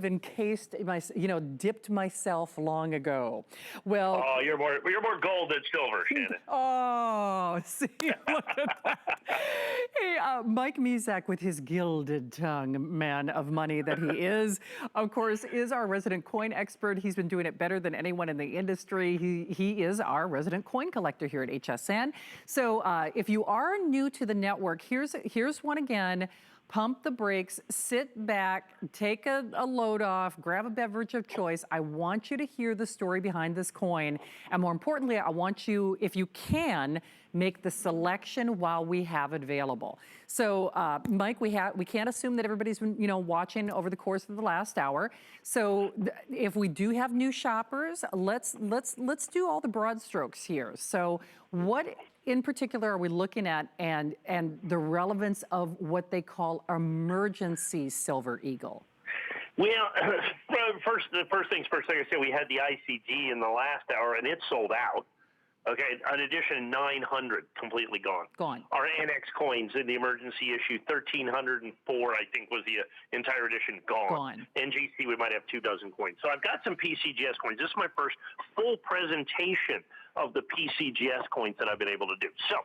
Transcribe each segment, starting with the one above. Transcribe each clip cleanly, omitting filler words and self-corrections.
encased my, dipped myself long ago. Well, oh, you're more gold than silver, Shannon. Oh, see, look at that. Hey, Mike Mezak, with his gilded tongue, man of money that he is, of course, is our resident coin expert. He's been doing it better than anyone in the industry. He is our resident coin collector here at HSN. So if you are new to the network, here's one again. Pump the brakes, sit back, take a load off, grab a beverage of choice. I want you to hear the story behind this coin. And more importantly, I want you, if you can, make the selection while we have it available. So Mike, we can't assume that everybody's been, watching over the course of the last hour. So if we do have new shoppers, let's do all the broad strokes here. So what in particular are we looking at, and the relevance of what they call emergency silver eagle? Well, the first things first, like I said, we had the ICG in the last hour, and it sold out. Okay, an edition 900 completely gone. Gone. Our annex coins in the emergency issue 1304, I think, was the entire edition gone. Gone. NGC, we might have 24 coins. So I've got some PCGS coins. This is my first full presentation of the PCGS coins that I've been able to do. So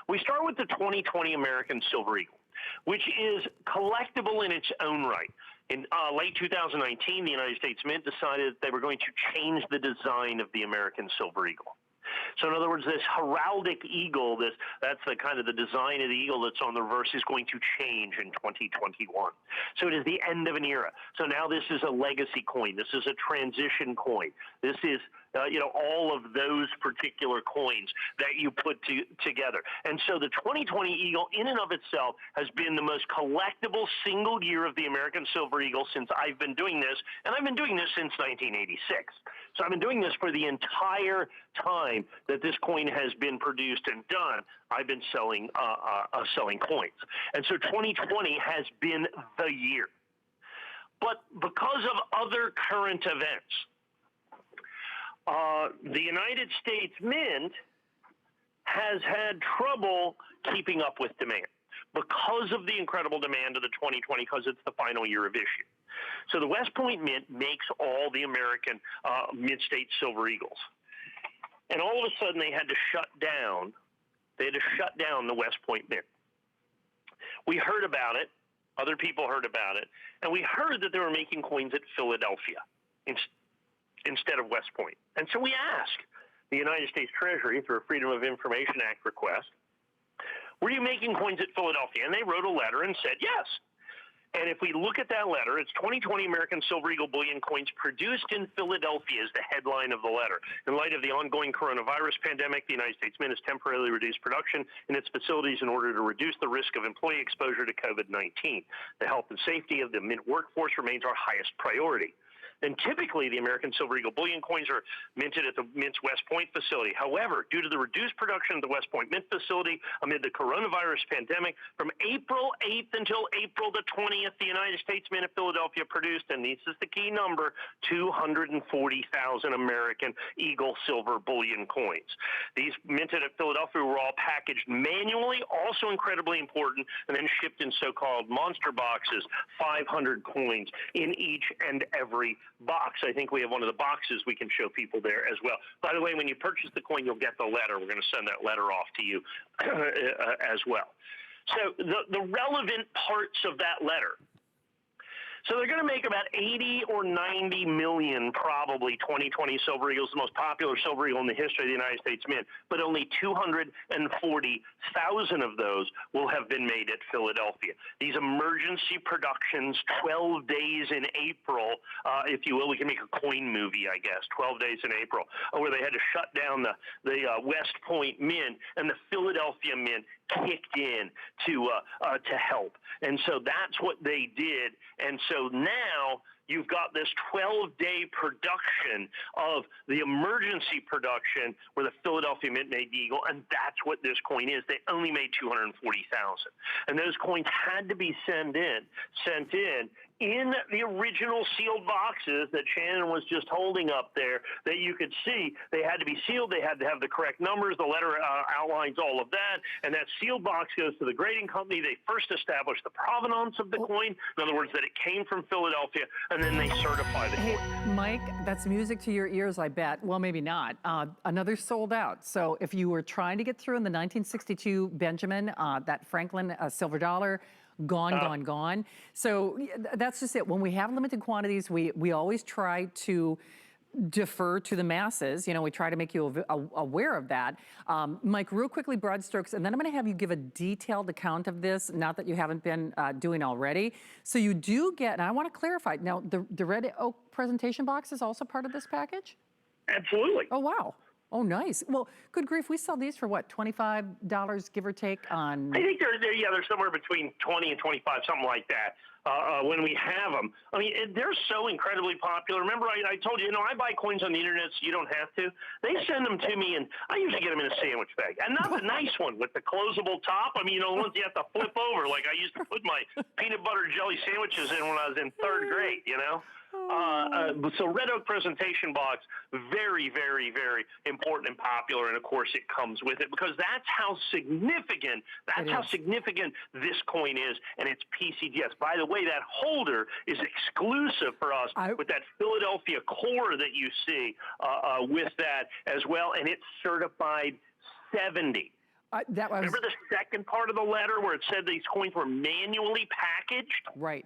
we start with the 2020 American Silver Eagle, which is collectible in its own right. In late 2019, the United States Mint decided they were going to change the design of the American Silver Eagle. So in other words, this heraldic eagle, that's the kind of the design of the eagle that's on the reverse, is going to change in 2021. So it is the end of an era. So now this is a legacy coin. This is a transition coin. This is all of those particular coins that you put together. And so the 2020 Eagle in and of itself has been the most collectible single year of the American Silver Eagle since I've been doing this, and I've been doing this since 1986. So I've been doing this for the entire time that this coin has been produced and done. I've been selling coins. And so 2020 has been the year. But because of other current events, the United States Mint has had trouble keeping up with demand because of the incredible demand of the 2020, because it's the final year of issue. So the West Point Mint makes all the American Mint-State Silver Eagles. And all of a sudden they had to shut down the West Point Mint. We heard about it. Other people heard about it. And we heard that they were making coins at Philadelphia instead of West Point. And so we asked the United States Treasury through a Freedom of Information Act request, were you making coins at Philadelphia? And they wrote a letter and said yes. And if we look at that letter, it's 2020 American Silver Eagle bullion coins produced in Philadelphia is the headline of the letter. In light of the ongoing coronavirus pandemic, the United States Mint has temporarily reduced production in its facilities in order to reduce the risk of employee exposure to COVID-19. The health and safety of the Mint workforce remains our highest priority. And typically, the American Silver Eagle bullion coins are minted at the Mint's West Point facility. However, due to the reduced production at the West Point Mint facility amid the coronavirus pandemic, from April 8th until April the 20th, the United States Mint of Philadelphia produced, and this is the key number, 240,000 American Eagle silver bullion coins. These minted at Philadelphia were all packaged manually, also incredibly important, and then shipped in so-called monster boxes, 500 coins in each and every box. I think we have one of the boxes we can show people there as well. By the way, when you purchase the coin, you'll get the letter. We're going to send that letter off to you as well. So the relevant parts of that letter. So they're going to make about 80 or 90 million, probably, 2020 Silver Eagles, the most popular Silver Eagle in the history of the United States Mint, but only 240,000 of those will have been made at Philadelphia. These emergency productions, 12 days in April, if you will, we can make a coin movie, I guess, 12 days in April, where they had to shut down the West Point Mint, and the Philadelphia Mint kicked in to help. And so that's what they did. And so now you've got this 12-day production of the emergency production where the Philadelphia Mint made the Eagle, and that's what this coin is. They only made 240,000. And those coins had to be sent in in the original sealed boxes that Shannon was just holding up there that you could see. They had to be sealed. They had to have the correct numbers. The letter outlines all of that. And that sealed box goes to the grading company. They first establish the provenance of the coin. In other words, that it came from Philadelphia, and then they certify the coin. Hey, Mike, that's music to your ears, I bet. Well, maybe not. Another sold out. So if you were trying to get through in the 1962 Benjamin, that Franklin silver dollar, gone. So that's just it. When we have limited quantities, we always try to defer to the masses. You know, we try to make you aware of that. Mike, real quickly, broad strokes, and then I'm going to have you give a detailed account of this, not that you haven't been doing already. So you do get, and I want to clarify, now the red oak presentation box is also part of this package? Absolutely. Oh, wow. Oh, nice. Well, good grief, we sell these for what, $25, give or take on? I think they're somewhere between 20 and 25, something like that. When we have them, I mean, they're so incredibly popular. Remember, I told you, I buy coins on the internet, so you don't have to. They send them to me, and I usually get them in a sandwich bag, and not the nice one with the closable top. I mean, the ones you have to flip over, like I used to put my peanut butter jelly sandwiches in when I was in third grade. So red oak presentation box, very, very, very important and popular, and of course it comes with it because that's how significant this coin is, and it's PCGS. By the way, that holder is exclusive for us with that Philadelphia core that you see with that as well, and it's certified 70. Remember the second part of the letter where it said these coins were manually packaged? Right.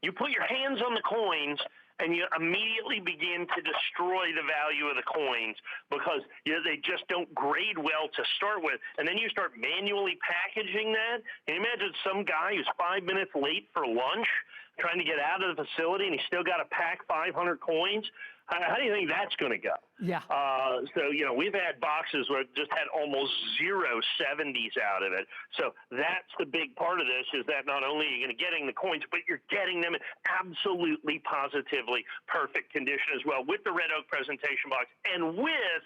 You put your hands on the coins and you immediately begin to destroy the value of the coins because they just don't grade well to start with. And then you start manually packaging that. Can you imagine some guy who's 5 minutes late for lunch trying to get out of the facility and he's still got to pack 500 coins? How do you think that's going to go? Yeah. So, we've had boxes where it just had almost 0 70s out of it. So that's the big part of this is that not only are you going to getting the coins, but you're getting them in absolutely, positively perfect condition as well with the red oak presentation box and with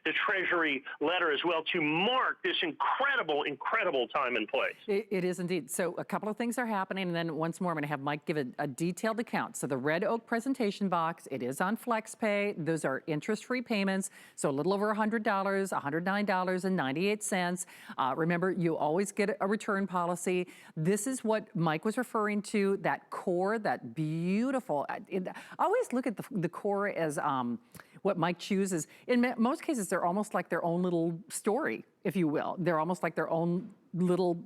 the Treasury letter as well to mark this incredible, incredible time and place. It is indeed. So a couple of things are happening, and then once more I'm going to have Mike give a detailed account. So the red oak presentation box, it is on FlexPay. Those are interest-free payments, so a little over $100, $109.98. Remember, you always get a return policy. This is what Mike was referring to, that core, that beautiful. I always look at the core as what Mike chooses. In most cases, they're almost like their own little story, if you will. They're almost like their own little,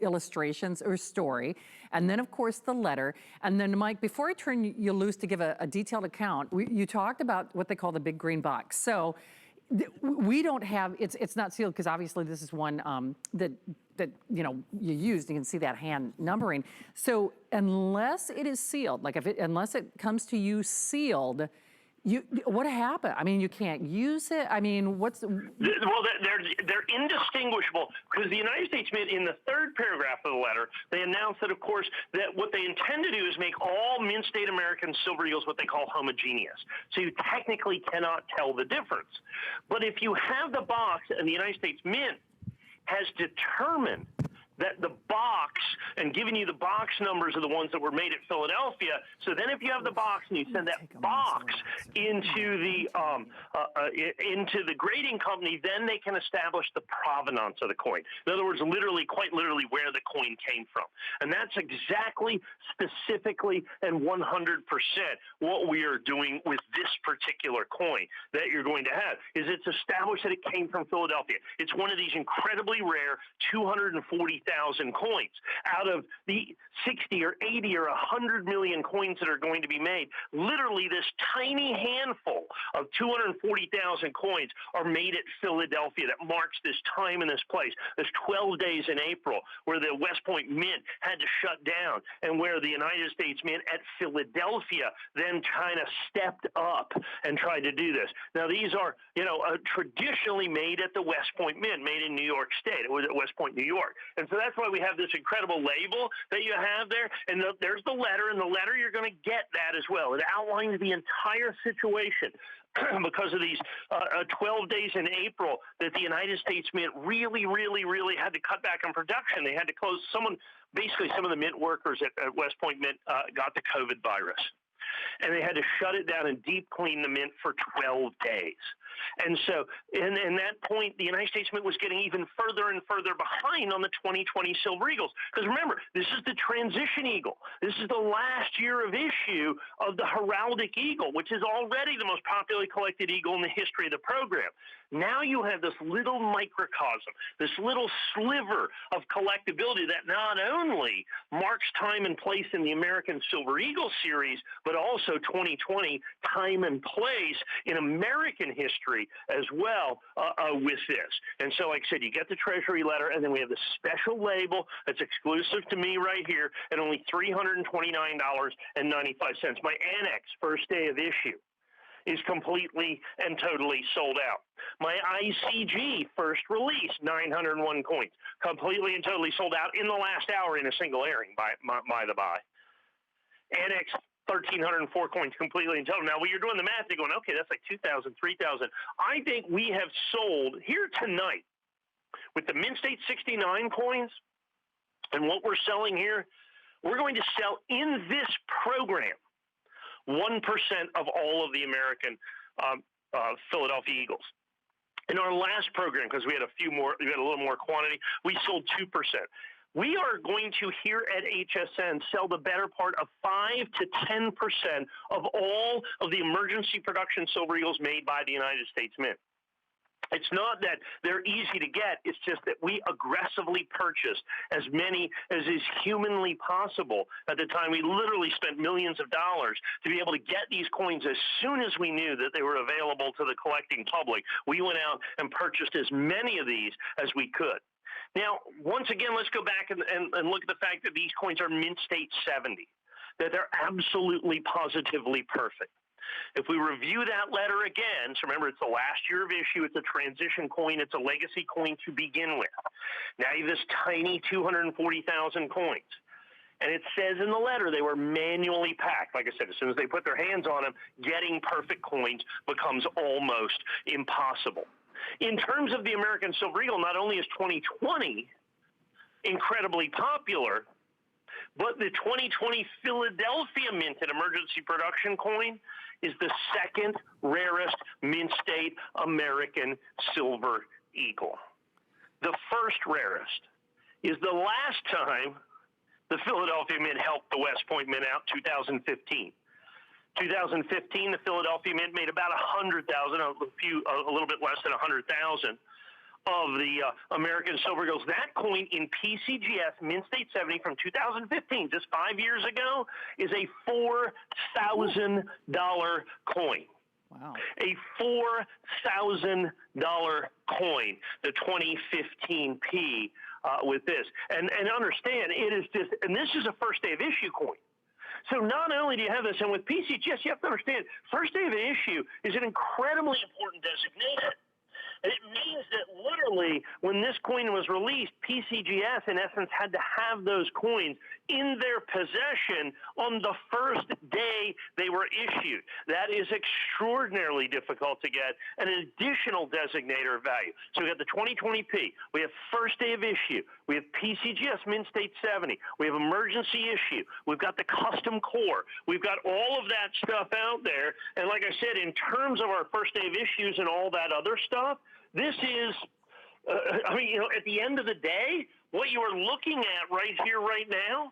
illustrations or story. And then, of course, the letter. And then, Mike, before I turn you loose to give a detailed account, you talked about what they call the big green box. So we don't have, it's not sealed because obviously this is one that you used. You can see that hand numbering. So unless it is sealed, like unless it comes to you sealed, what happened? I mean, you can't use it. I mean, Well, they're indistinguishable because the United States Mint, in the third paragraph of the letter, they announced that, of course, that what they intend to do is make all Mint State American silver eagles what they call homogeneous. So you technically cannot tell the difference. But if you have the box and the United States Mint has determined that the box and giving you the box numbers are the ones that were made at Philadelphia. So then if you have the box and you send that box into the grading company, then they can establish the provenance of the coin. In other words, quite literally where the coin came from. And that's exactly, specifically, and 100% what we are doing with this particular coin that you're going to have, is it's established that it came from Philadelphia. It's one of these incredibly rare 240,000 coins out of the 60 or 80 or 100 million coins that are going to be made. Literally, this tiny handful of 240,000 coins are made at Philadelphia that marks this time and this place. There's 12 days in April where the West Point Mint had to shut down and where the United States Mint at Philadelphia then kind of stepped up and tried to do this. Now, these are, traditionally made at the West Point Mint, made in New York State. It was at West Point, New York. And So that's why we have this incredible label that you have there. And there's the letter. In the letter, you're going to get that as well. It outlines the entire situation. Because of these 12 days in April that the United States Mint really had to cut back on production. They had to close. Basically some of the mint workers at West Point Mint got the COVID virus. And they had to shut it down and deep clean the mint for 12 days. And so, in that point, the United States Mint was getting even further and further behind on the 2020 Silver Eagles. Because remember, this is the transition eagle. This is the last year of issue of the heraldic eagle, which is already the most popularly collected eagle in the history of the program. Now you have this little microcosm, this little sliver of collectability that not only marks time and place in the American Silver Eagle series, but also 2020 time and place in American history as well with this. And so, like I said, you get the Treasury letter, and then we have the special label that's exclusive to me right here at only $329.95. My annex, first day of issue, is completely and totally sold out. My ICG first release, 901 coins, completely and totally sold out in the last hour in a single airing, by the by. Annex, 1,304 coins, completely and total. Now, when you're doing the math, you're going, okay, that's like 2,000, 3,000. I think we have sold here tonight with the Mint State 69 coins and what we're selling here, we're going to sell in this program 1% of all of the American Philadelphia Eagles. In our last program, because we had a little more quantity, we sold 2%. We are going to, here at HSN, sell the better part of 5 to 10% of all of the emergency production Silver Eagles made by the United States Mint. It's not that they're easy to get. It's just that we aggressively purchased as many as is humanly possible. At the time, we literally spent millions of dollars to be able to get these coins as soon as we knew that they were available to the collecting public. We went out and purchased as many of these as we could. Now, once again, let's go back and look at the fact that these coins are Mint State 70, that they're absolutely, positively perfect. If we review that letter again, so remember, it's the last year of issue, it's a transition coin, it's a legacy coin to begin with. Now you have this tiny 240,000 coins. And it says in the letter they were manually packed. Like I said, as soon as they put their hands on them, getting perfect coins becomes almost impossible. In terms of the American Silver Eagle, not only is 2020 incredibly popular, but the 2020 Philadelphia minted emergency production coin is the second rarest Mint State American Silver Eagle. The first rarest is the last time the Philadelphia Mint helped the West Point Mint out, 2015. 2015, the Philadelphia Mint made about 100,000, a little bit less than 100,000 of the American Silver Eagles. That coin in PCGS Mint State 70 from 2015, just 5 years ago, is a $4,000 coin. Wow. A $4,000 coin, the 2015P with this. And understand, it is just, and this is a first day of issue coin. So not only do you have this, and with PCGS, you have to understand, first day of issue is an incredibly important designation. And it means that literally, when this coin was released, PCGS, in essence, had to have those coins in their possession on the first day they were issued. That is extraordinarily difficult to get, and an additional designator of value. So we have the 2020P, we have first day of issue, we have PCGS Mint State 70, we have emergency issue, we've got the custom core, we've got all of that stuff out there. And like I said, in terms of our first day of issues and all that other stuff, this is, at the end of the day, what you are looking at right here, right now,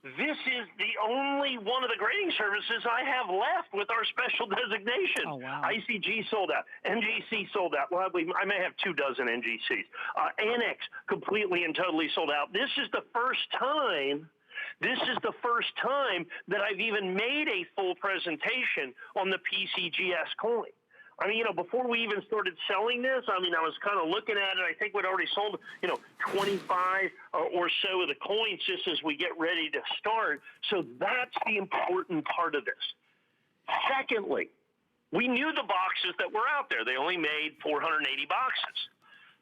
this is the only one of the grading services I have left with our special designation. Oh, wow. ICG sold out. NGC sold out. Well, I may have 24 NGCs. Annex completely and totally sold out. This is the first time that I've even made a full presentation on the PCGS coin. Before we even started selling this, I was kind of looking at it. I think we'd already sold, 25 or so of the coins just as we get ready to start. So that's the important part of this. Secondly, we knew the boxes that were out there. They only made 480 boxes.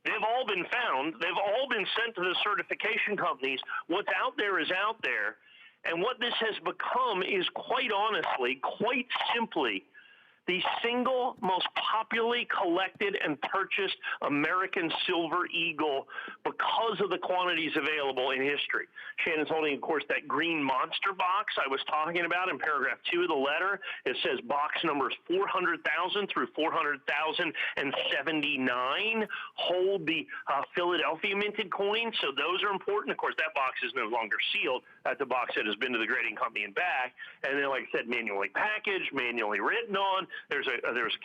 They've all been found. They've all been sent to the certification companies. What's out there is out there. And what this has become is, quite honestly, quite simply, the single most popularly collected and purchased American silver eagle because of the quantities available in history. Shannon's holding, of course, that green monster box I was talking about in paragraph 2 of the letter. It says box numbers 400,000 through 400,079 hold the Philadelphia minted coins, so those are important. Of course, that box is no longer sealed. That's a box that has been to the grading company and back, and then, like I said, manually packaged, manually written on. There's a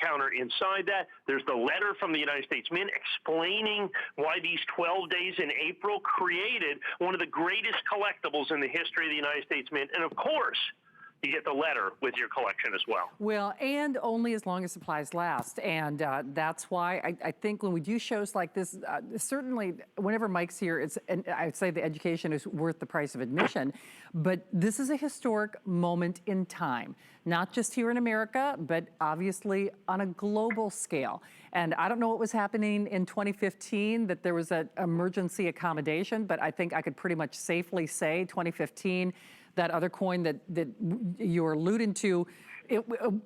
counter inside that. There's the letter from the United States Mint explaining why these 12 days in April created one of the greatest collectibles in the history of the United States Mint. And of course, you get the letter with your collection as well. Well, and only as long as supplies last. And that's why I think when we do shows like this, certainly whenever Mike's here, and I'd say the education is worth the price of admission, but this is a historic moment in time, not just here in America, but obviously on a global scale. And I don't know what was happening in 2015, that there was an emergency accommodation, but I think I could pretty much safely say 2015, that other coin that you're alluding to,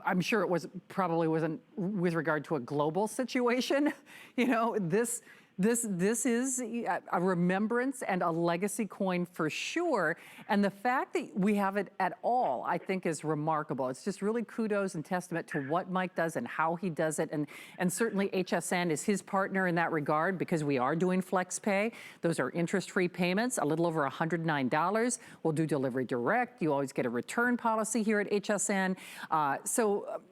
I'm sure it probably wasn't with regard to a global situation. You know, this is a remembrance and a legacy coin for sure. And the fact that we have it at all, I think, is remarkable. It's just really kudos and testament to what Mike does and how he does it. And certainly HSN is his partner in that regard, because we are doing flex pay. Those are interest-free payments, a little over $109. We'll do delivery direct. You always get a return policy here at HSN.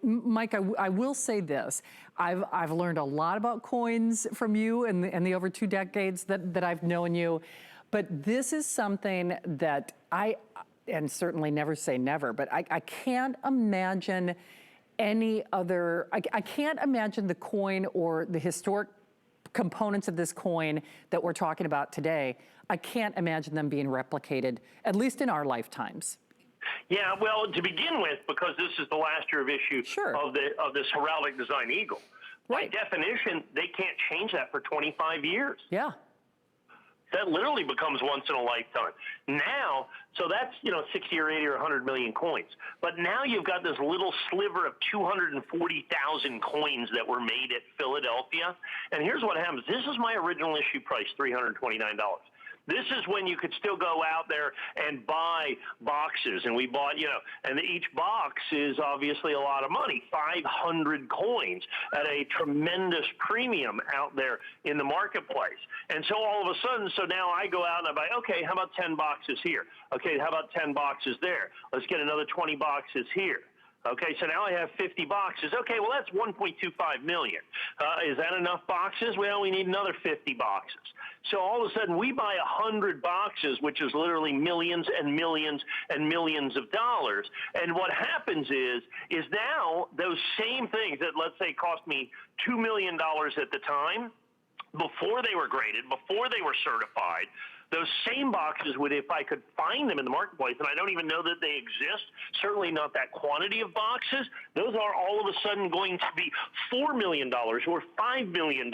Mike, I will say this. I've learned a lot about coins from you in the over 2 decades that I've known you, but this is something that and certainly never say never, but I can't imagine any other, I can't imagine the coin or the historic components of this coin that we're talking about today. I can't imagine them being replicated, at least in our lifetimes. Yeah, well, to begin with, because this is the last year of issue of this heraldic design eagle. Right. By definition, they can't change that for 25 years. Yeah. That literally becomes once in a lifetime. Now, so that's, 60 or 80 or 100 million coins. But now you've got this little sliver of 240,000 coins that were made at Philadelphia. And here's what happens. This is my original issue price, $329. This is when you could still go out there and buy boxes. And we bought, and each box is obviously a lot of money, 500 coins at a tremendous premium out there in the marketplace. And so all of a sudden, so now I go out and I buy, okay, how about 10 boxes here? Okay, how about 10 boxes there? Let's get another 20 boxes here. Okay, so now I have 50 boxes. Okay, well, that's 1.25 million. Is that enough boxes? Well, we need another 50 boxes. So all of a sudden, we buy 100 boxes, which is literally millions and millions and millions of dollars. And what happens is now those same things that, let's say, cost me $2 million at the time, before they were graded, before they were certified, those same boxes would, if I could find them in the marketplace, and I don't even know that they exist, certainly not that quantity of boxes, those are all of a sudden going to be $4 million or $5 million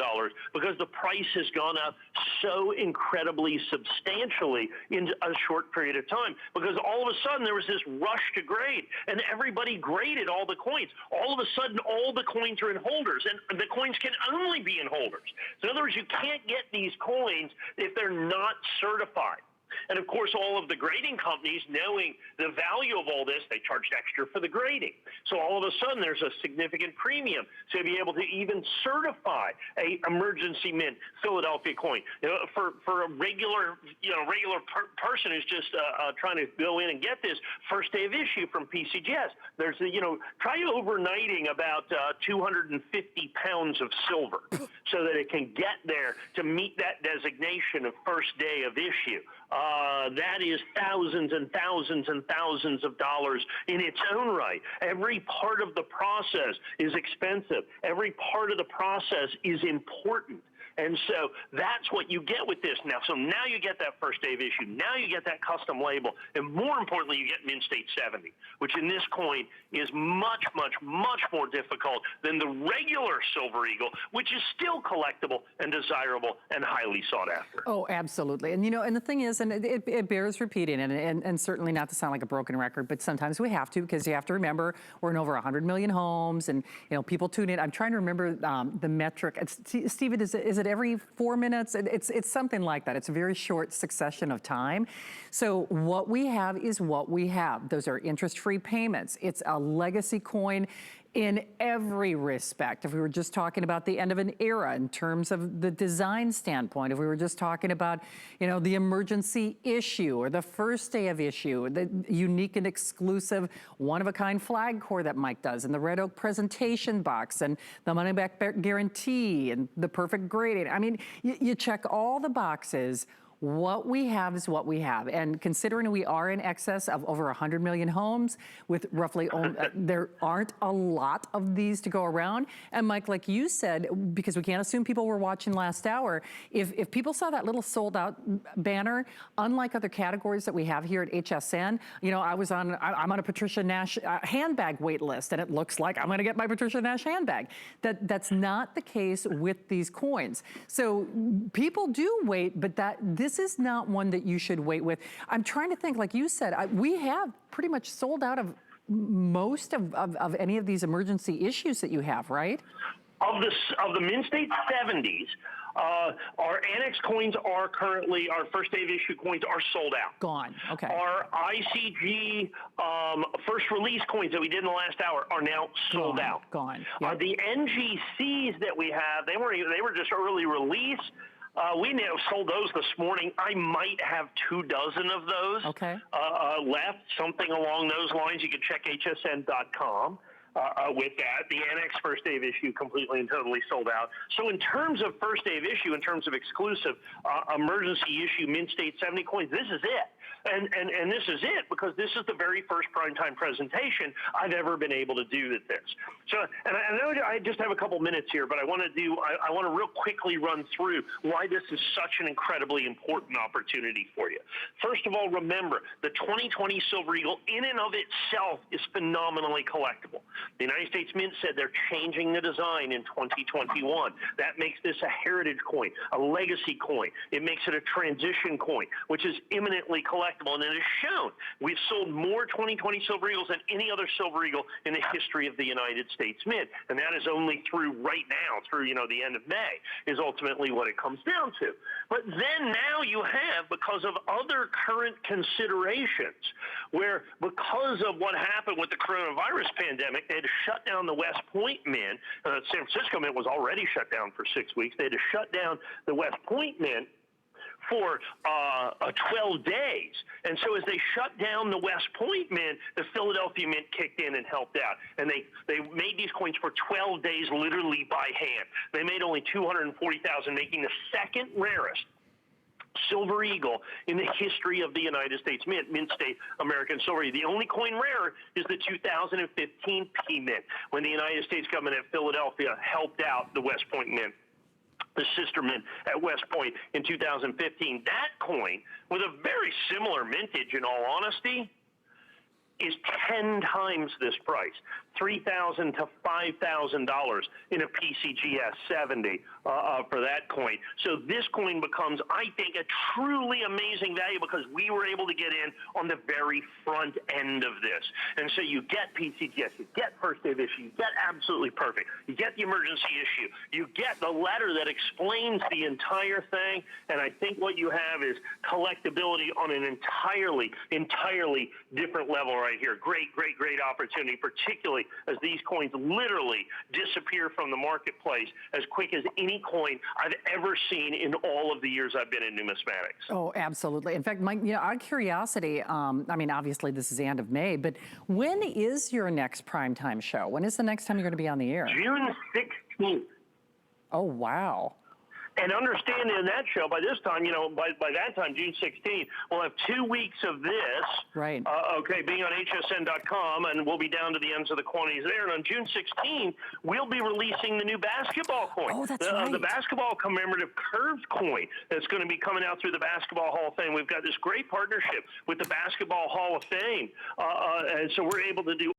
because the price has gone up so incredibly substantially in a short period of time. Because all of a sudden there was this rush to grade, and everybody graded all the coins. All of a sudden all the coins are in holders, and the coins can only be in holders. So in other words, you can't get these coins if they're not certified. And of course, all of the grading companies, knowing the value of all this, they charged extra for the grading. So all of a sudden, there's a significant premium to be able to even certify a emergency mint Philadelphia coin. For a regular, person who's just trying to go in and get this first day of issue from PCGS, there's try overnighting about 250 pounds of silver so that it can get there to meet that designation of first day of issue. That is thousands and thousands and thousands of dollars in its own right. Every part of the process is expensive. Every part of the process is important. And so that's what you get with this now. So now you get that first day of issue. Now you get that custom label. And more importantly, you get Mint State 70, which in this coin is much, much, much more difficult than the regular Silver Eagle, which is still collectible and desirable and highly sought after. Oh, absolutely. And, you know, and the thing is, and it bears repeating, and certainly not to sound like a broken record, but sometimes we have to, because you have to remember we're in over 100 million homes, and, you know, people tune in. I'm trying to remember the metric. Steven, is it every 4 minutes? It's something like that. It's a very short succession of time. So what we have is what we have. Those are interest-free payments. It's a legacy coin in every respect. If we were just talking about the end of an era in terms of the design standpoint, if we were just talking about, you know, the emergency issue or the first day of issue, the unique and exclusive one-of-a-kind flag core that Mike does, and the red oak presentation box, and the money-back guarantee, and the perfect grading. I mean, you check all the boxes. What we have is what we have. And considering we are in excess of over 100 million homes with roughly, there aren't a lot of these to go around. And Mike, like you said, because we can't assume people were watching last hour, if people saw that little sold out banner, unlike other categories that we have here at HSN, you know, I'm on a Patricia Nash handbag wait list, and it looks like I'm gonna get my Patricia Nash handbag. That's not the case with these coins. So people do wait, but this is not one that you should wait with. I'm trying to think, like you said, we have pretty much sold out of most of any of these emergency issues that you have, right? Of the Mint State 70s, our annex coins are currently, our first day of issue coins are sold out. Gone, okay. Our ICG first release coins that we did in the last hour are now sold out. Gone. Yep. The NGCs that we have, they were just early release. We now sold those this morning. I might have 24 of those left, something along those lines. You can check hsn.com. With that, the annex first day of issue completely and totally sold out. So in terms of first day of issue, in terms of exclusive emergency issue Mint State 70 coins, this is it. And this is it because this is the very first primetime presentation I've ever been able to do with this. So, and I know I just have a couple minutes here, but I want to real quickly run through why this is such an incredibly important opportunity for you. First of all, remember, the 2020 Silver Eagle in and of itself is phenomenally collectible. The United States Mint said they're changing the design in 2021. That makes this a heritage coin, a legacy coin. It makes it a transition coin, which is imminently collectible. And it is shown we've sold more 2020 Silver Eagles than any other Silver Eagle in the history of the United States Mint. And that is only through right now, through, you know, the end of May, is ultimately what it comes down to. But then now you have, because of other current considerations, where because of what happened with the coronavirus pandemic, they had to shut down the West Point Mint. San Francisco Mint was already shut down for 6 weeks. They had to shut down the West Point Mint for 12 days. And so as they shut down the West Point Mint, the Philadelphia Mint kicked in and helped out. And they made these coins for 12 days literally by hand. They made only 240,000, making the second rarest Silver Eagle in the history of the United States Mint, Mint State American Silver Eagle. The only coin rarer is the 2015 P Mint, when the United States government at Philadelphia helped out the West Point Mint, the sister mint at West Point in 2015. That coin, with a very similar mintage in all honesty, is 10 times this price, $3,000 to $5,000 in a PCGS 70 for that coin. So this coin becomes, I think, a truly amazing value because we were able to get in on the very front end of this. And so you get PCGS, you get first day of issue, you get absolutely perfect, you get the emergency issue, you get the letter that explains the entire thing, and I think what you have is collectability on an entirely different level right here. Great opportunity, particularly as these coins literally disappear from the marketplace as quick as any coin I've ever seen in all of the years I've been in numismatics. Oh, absolutely. In fact, Mike, you know, out of curiosity, I mean, obviously this is the end of May, but when is your next primetime show? When is the next time you're going to be on the air? June 16th. Oh, wow. And understand in that show, by this time, by that time, June 16th, we'll have 2 weeks of this. Right. Being on hsn.com, and we'll be down to the ends of the quantities there. And on June 16th, we'll be releasing the new basketball coin. Oh, that's right. The basketball commemorative curved coin that's going to be coming out through the Basketball Hall of Fame. We've got this great partnership with the Basketball Hall of Fame. And so we're able to do